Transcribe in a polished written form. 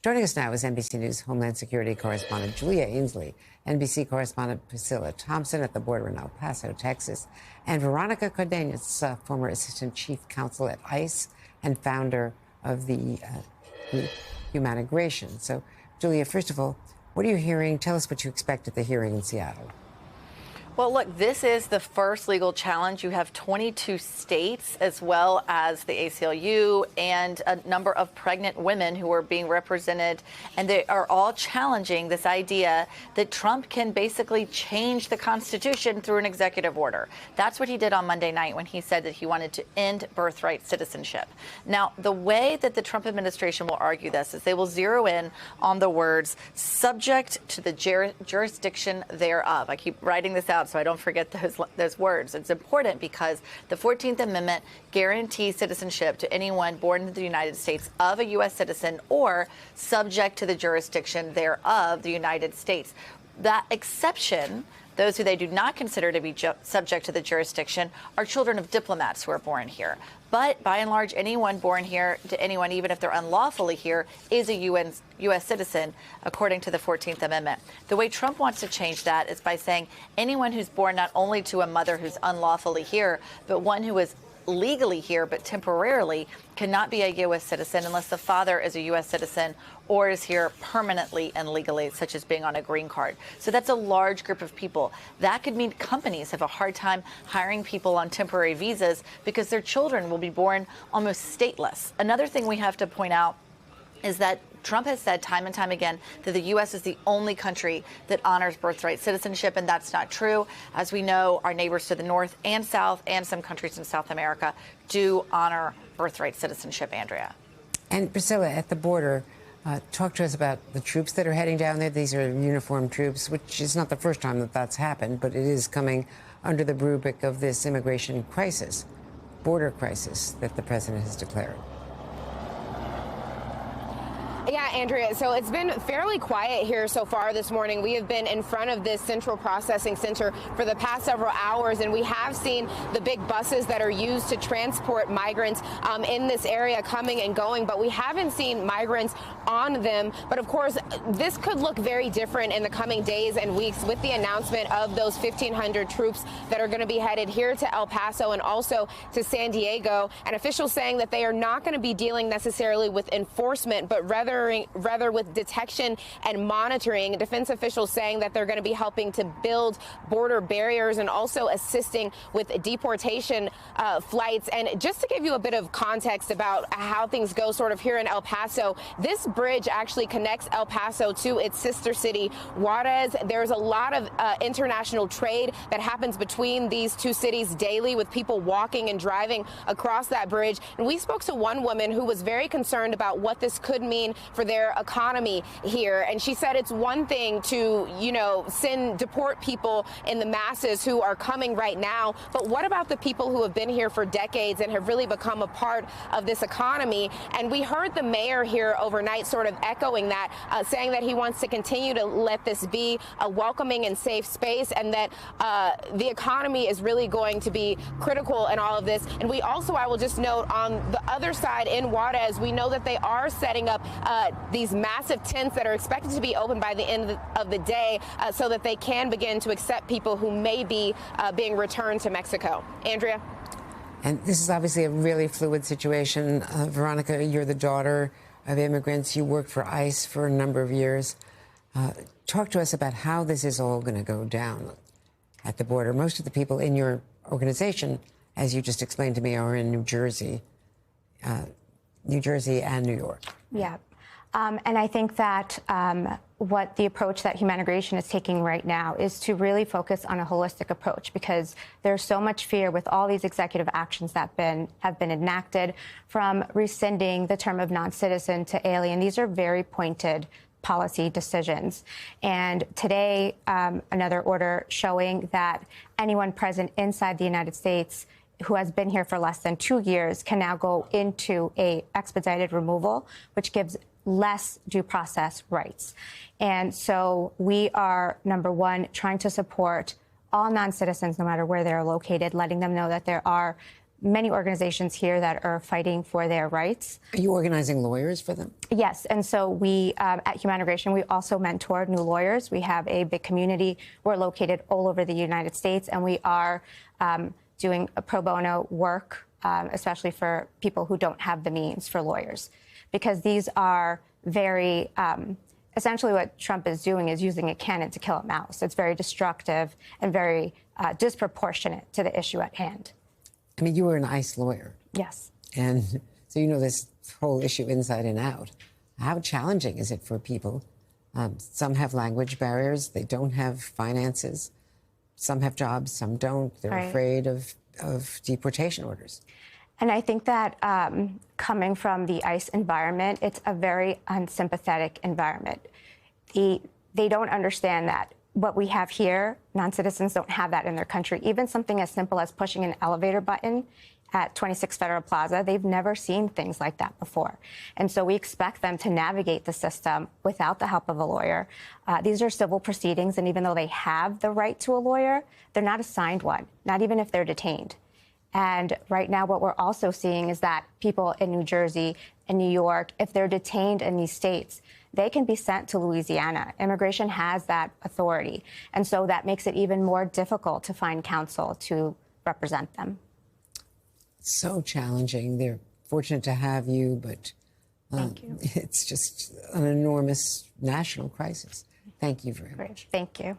Joining us now is NBC News Homeland Security correspondent Julia Ainsley, NBC correspondent Priscilla Thompson at the border in El Paso, Texas, and Veronica Cardenas, former assistant chief counsel at ICE and founder of the group Humanigration. So, Julia, first of all, what are you hearing? Tell us what you expect at the hearing in Seattle. Well, look, this is the first legal challenge. You have 22 states, as well as the ACLU and a number of pregnant women who are being represented. And they are all challenging this idea that Trump can basically change the Constitution through an executive order. That's what he did on Monday night when he said that he wanted to end birthright citizenship. Now, the way that the Trump administration will argue this is they will zero in on the words subject to the jurisdiction thereof. I keep writing this out so I don't forget those words. It's important because the 14th Amendment guarantees citizenship to anyone born in the United States of a U.S. citizen or subject to the jurisdiction thereof, the United States. That exception, those who they do not consider to be subject to the jurisdiction, are children of diplomats who are born here. But by and large, anyone born here to anyone, even if they're unlawfully here, is a U.S. citizen, according to the 14th Amendment. The way Trump wants to change that is by saying anyone who's born not only to a mother who's unlawfully here, but one who is legally here but temporarily cannot be a U.S. citizen unless the father is a U.S. citizen or is here permanently and legally, such as being on a green card. So that's a large group of people. That could mean companies have a hard time hiring people on temporary visas because their children will be born almost stateless. Another thing we have to point out is that Trump has said time and time again that the U.S. is the only country that honors birthright citizenship, and that's not true. As we know, our neighbors to the north and south and some countries in South America do honor birthright citizenship, Andrea. And Priscilla, at the border, talk to us about the troops that are heading down there. These are uniformed troops, which is not the first time that that's happened, but it is coming under the rubric of this immigration crisis, border crisis that the president has declared. Yeah, Andrea, so it's been fairly quiet here so far this morning. We have been in front of this central processing center for the past several hours, and we have seen the big buses that are used to transport migrants in this area coming and going, but we haven't seen migrants on them. But of course, this could look very different in the coming days and weeks with the announcement of those 1,500 troops that are going to be headed here to El Paso and also to San Diego, and officials saying that they are not going to be dealing necessarily with enforcement, but rather with detection and monitoring. Defense officials saying that they're going to be helping to build border barriers and also assisting with deportation flights. And just to give you a bit of context about how things go sort of here in El Paso, this bridge actually connects El Paso to its sister city, Juarez. There's a lot of international trade that happens between these two cities daily with people walking and driving across that bridge. And we spoke to one woman who was very concerned about what this could mean for their economy here. And she said it's one thing to, deport people in the masses who are coming right now. But what about the people who have been here for decades and have really become a part of this economy? And we heard the mayor here overnight sort of echoing that, saying that he wants to continue to let this be a welcoming and safe space, and that the economy is really going to be critical in all of this. And we also, I will just note, on the other side in Juarez, we know that they are setting up these massive tents that are expected to be open by the end of the day so that they can begin to accept people who may be being returned to Mexico. Andrea? And this is obviously a really fluid situation. Veronica, you're the daughter of immigrants. You worked for ICE for a number of years. Talk to us about how this is all going to go down at the border. Most of the people in your organization, as you just explained to me, are in New Jersey and New York. Yeah. And I think that what the approach that Humanigration is taking right now is to really focus on a holistic approach, because there's so much fear with all these executive actions that have been enacted, from rescinding the term of non-citizen to alien. These are very pointed policy decisions. And today, another order showing that anyone present inside the United States who has been here for less than 2 years can now go into a expedited removal, which gives less due process rights. And so we are, number one, trying to support all non-citizens, no matter where they're located, letting them know that there are many organizations here that are fighting for their rights. Are you organizing lawyers for them? Yes, and so we at Humanigration, we also mentor new lawyers. We have a big community. We're located all over the United States, and we are doing a pro bono work, especially for people who don't have the means for lawyers, because these are very essentially what Trump is doing is using a cannon to kill a mouse. It's very destructive and very disproportionate to the issue at hand. I mean, you were an ICE lawyer. Yes. And so you know this whole issue inside and out. How challenging is it for people? Some have language barriers. They don't have finances. Some have jobs. Some don't. They're Right. afraid of deportation orders. And I think that coming from the ICE environment, it's a very unsympathetic environment. They don't understand that what we have here, non-citizens don't have that in their country. Even something as simple as pushing an elevator button at 26 Federal Plaza, they've never seen things like that before. And so we expect them to navigate the system without the help of a lawyer. These are civil proceedings, and even though they have the right to a lawyer, they're not assigned one, not even if they're detained. And right now, what we're also seeing is that people in New Jersey and New York, if they're detained in these states, they can be sent to Louisiana. Immigration has that authority. And so that makes it even more difficult to find counsel to represent them. So challenging. They're fortunate to have you, but Thank you. it's just an enormous national crisis. Thank you very much. Great. Thank you.